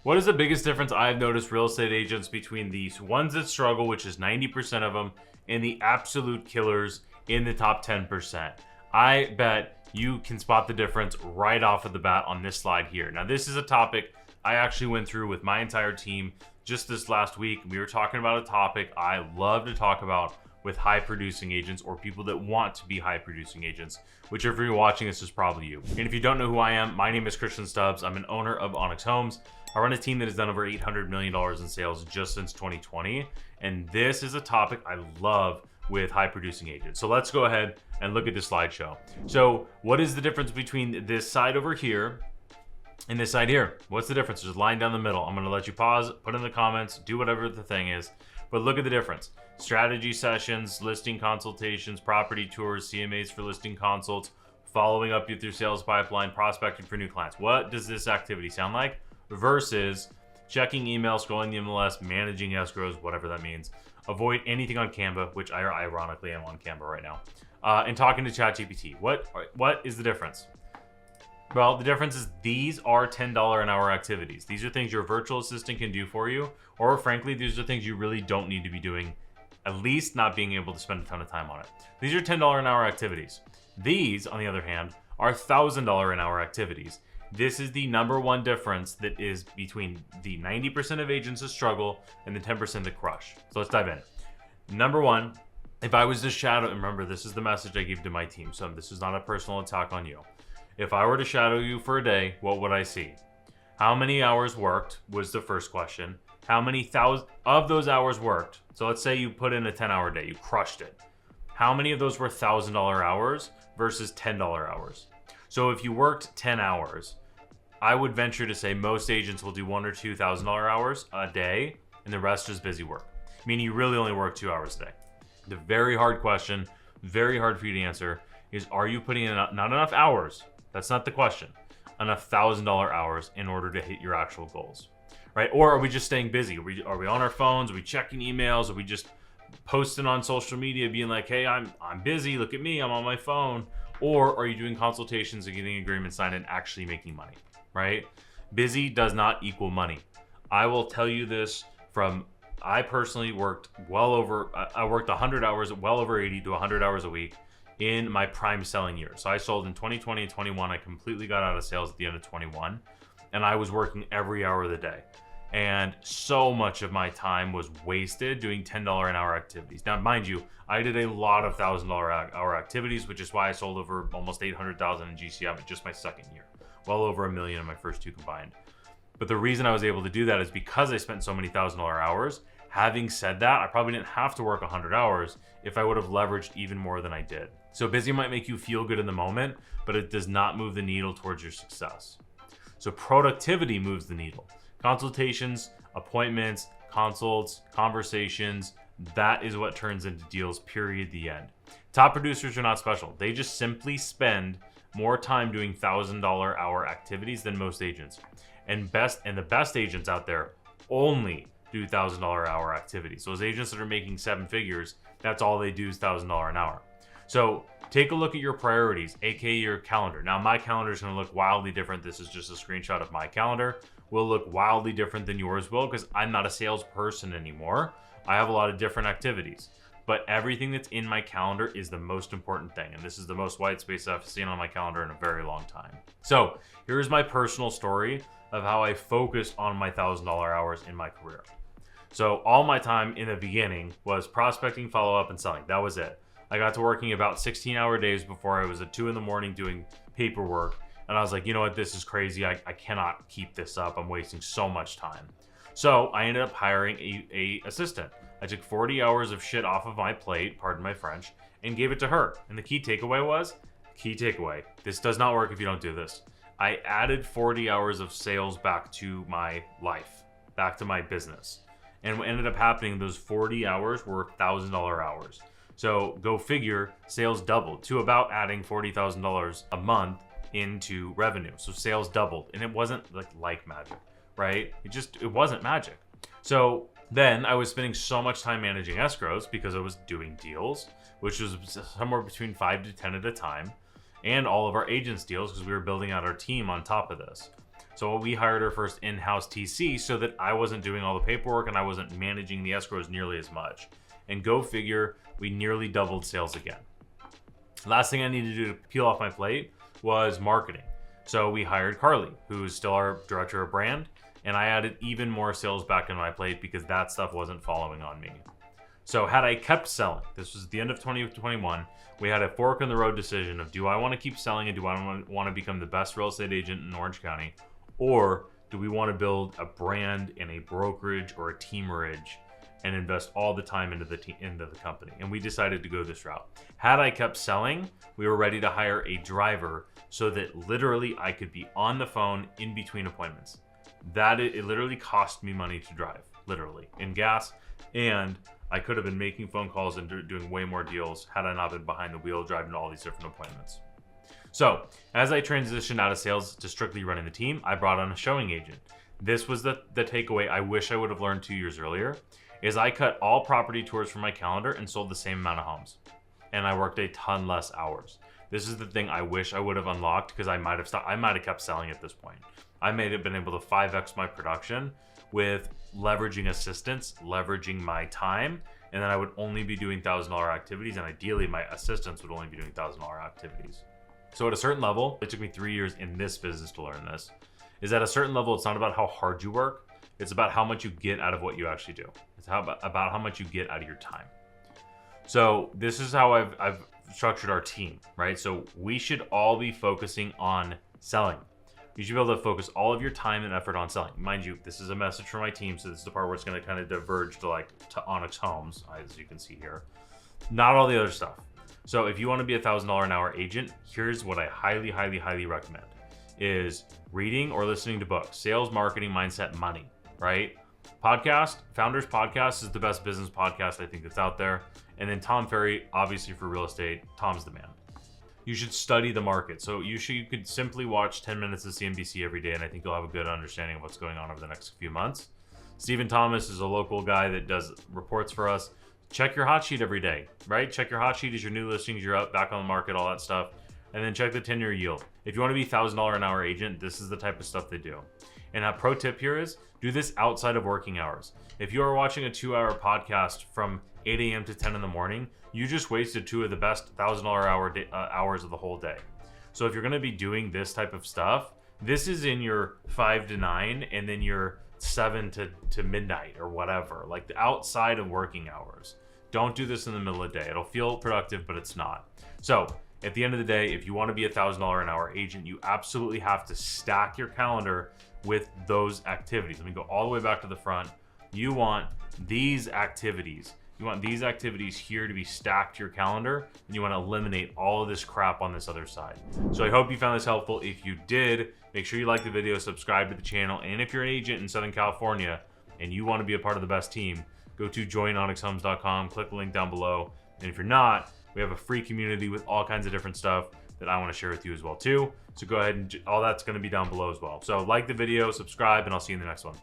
What is the biggest difference I've noticed real estate agents between these ones that struggle, which is 90% of them, and the absolute killers in the top 10%? I bet you can spot the difference right off of the bat on this slide here. Now, this is a topic I actually went through with my entire team just this last week. We were talking about a topic I love to talk about with high producing agents or people that want to be high producing agents, which if you're watching this is probably you. And if you don't know who I am, my name is Christian Stubbs. I'm an owner of Onyx Homes. I run a team that has done over $800 million in sales just since 2020. And this is a topic I love with high producing agents. So let's go ahead and look at this slideshow. So what is the difference between this side over here and this side here? What's the difference? There's a line down the middle. I'm gonna let you pause, put in the comments, do whatever the thing is, but look at the difference. Strategy sessions, listing consultations, property tours, CMAs for listing consults, following up with your sales pipeline, prospecting for new clients. What does this activity sound like? Versus checking emails, scrolling the MLS, managing escrows, whatever that means. Avoid anything on Canva, which I ironically am on Canva right now, and talking to ChatGPT. What is the difference? Well, the difference is these are $10 an hour activities. These are things your virtual assistant can do for you, or frankly, these are things you really don't need to be doing, at least not being able to spend a ton of time on it. These are $10 an hour activities. These, on the other hand, are $1,000 an hour activities. This is the number one difference that is between the 90% of agents that struggle and the 10% that crush. So let's dive in. Number one, if I was to shadow, and remember, this is the message I give to my team, so this is not a personal attack on you. If I were to shadow you for a day, what would I see? How many hours worked was the first question. How many thousand of those hours worked? So let's say you put in a 10-hour day, you crushed it. How many of those were $1,000 hours versus $10 hours? So if you worked 10 hours, I would venture to say most agents will do $1,000 or $2,000 hours a day, and the rest is busy work, meaning you really only work 2 hours a day. The very hard question, very hard for you to answer, is are you putting in not enough hours? That's not the question. Enough $1,000 hours in order to hit your actual goals, right? Or are we just staying busy? Are we on our phones? Are we checking emails? Are we just posting on social media being like, hey, I'm busy, look at me, I'm on my phone? Or are you doing consultations and getting agreements signed and actually making money, right? Busy does not equal money. I will tell you this from, I personally worked I worked 100 hours, well over 80 to 100 hours a week in my prime selling year. So I sold in 2020 and 21. I completely got out of sales at the end of 21, and I was working every hour of the day. And so much of my time was wasted doing $10 an hour activities. Now, mind you, I did a lot of $1,000 hour activities, which is why I sold over almost 800,000 in GCI in just my second year. Well over $1 million in my first two combined. But the reason I was able to do that is because I spent so many $1,000 hours. Having said that, I probably didn't have to work 100 hours if I would have leveraged even more than I did. So busy might make you feel good in the moment, but it does not move the needle towards your success. So productivity moves the needle. Consultations, appointments, consults, conversations, that is what turns into deals, period, the end. Top producers are not special. They just simply spend more time doing $1,000 hour activities than most agents. And the best agents out there only do $1,000 hour activities. So those agents that are making 7 figures, that's all they do is $1,000 an hour. So take a look at your priorities, aka your calendar. Now my calendar is going to look wildly different. This is just a screenshot of my calendar. Will look wildly different than yours will, because I'm not a salesperson anymore. I have a lot of different activities, but everything that's in my calendar is the most important thing. And this is the most white space I've seen on my calendar in a very long time. So here's my personal story of how I focused on my $1,000 hours in my career. So all my time in the beginning was prospecting, follow-up, and selling. That was it. I got to working about 16-hour days before I was at 2 in the morning doing paperwork. And I was like, you know what, this is crazy. I cannot keep this up. I'm wasting so much time. So I ended up hiring a assistant. I took 40 hours of shit off of my plate, pardon my French, and gave it to her. And the key takeaway, this does not work if you don't do this. I added 40 hours of sales back to my life, back to my business. And what ended up happening, those 40 hours were $1,000 hours. So go figure, sales doubled to about adding $40,000 a month into revenue. So sales doubled, and it wasn't like magic, right? It wasn't magic. So then I was spending so much time managing escrows because I was doing deals, which was somewhere between 5 to 10 at a time, and all of our agents deals because we were building out our team on top of this. So we hired our first in-house TC so that I wasn't doing all the paperwork and I wasn't managing the escrows nearly as much. And go figure, we nearly doubled sales again. Last thing I needed to do to peel off my plate was marketing. So we hired Carly, who is still our director of brand, and I added even more sales back in my plate because that stuff wasn't following on me. So had I kept selling, this was the end of 2021, we had a fork in the road decision of, do I want to keep selling and do I want to become the best real estate agent in Orange County? Or do we want to build a brand and a brokerage or a teamerage and invest all the time into the company? And we decided to go this route. Had I kept selling, we were ready to hire a driver so that literally I could be on the phone in between appointments. It literally cost me money to drive, literally, in gas, and I could have been making phone calls and doing way more deals had I not been behind the wheel driving to all these different appointments. So as I transitioned out of sales to strictly running the team, I brought on a showing agent. This was the takeaway I wish I would have learned 2 years earlier, is I cut all property tours from my calendar and sold the same amount of homes. And I worked a ton less hours. This is the thing I wish I would have unlocked because I might have kept selling at this point. I may have been able to 5x my production with leveraging assistants, leveraging my time, and then I would only be doing $1,000 activities, and ideally my assistants would only be doing $1,000 activities. So at a certain level, it took me 3 years in this business to learn this, is at a certain level, it's not about how hard you work, it's about how much you get out of what you actually do. It's about how much you get out of your time. So this is how I've structured our team, right? So we should all be focusing on selling. You should be able to focus all of your time and effort on selling. Mind you, this is a message for my team, so this is the part where it's going to kind of diverge to Onyx Homes, as you can see here. Not all the other stuff. So if you want to be $1,000 an hour agent, here's what I highly, highly, highly recommend, is reading or listening to books, sales, marketing, mindset, money, right? Podcast, Founders Podcast is the best business podcast I think that's out there. And then Tom Ferry, obviously for real estate, Tom's the man. You should study the market. So you could simply watch 10 minutes of CNBC every day, and I think you'll have a good understanding of what's going on over the next few months. Stephen Thomas is a local guy that does reports for us. Check your hot sheet every day, right? Check your hot sheet as your new listings, you're up, back on the market, all that stuff. And then check the 10-year yield. If you want to be $1,000 an hour agent, this is the type of stuff they do. And a pro tip here is, do this outside of working hours. If you are watching a 2-hour podcast from 8 a.m. to 10 in the morning, you just wasted 2 of the best $1,000 hours of the whole day. So if you're going to be doing this type of stuff, this is in your 5 to 9 and then your 7 to midnight or whatever, like the outside of working hours. Don't do this in the middle of the day. It'll feel productive, but it's not. So at the end of the day, if you want to be $1,000 an hour agent, you absolutely have to stack your calendar with those activities. Let me go all the way back to the front. You want these activities. You want these activities here to be stacked to your calendar, and you want to eliminate all of this crap on this other side. So I hope you found this helpful. If you did, make sure you like the video, subscribe to the channel, and if you're an agent in Southern California and you want to be a part of the best team, go to joinonyxhomes.com, click the link down below. And if you're not, we have a free community with all kinds of different stuff that I want to share with you as well too. So go ahead and all that's going to be down below as well. So like the video, subscribe, and I'll see you in the next one.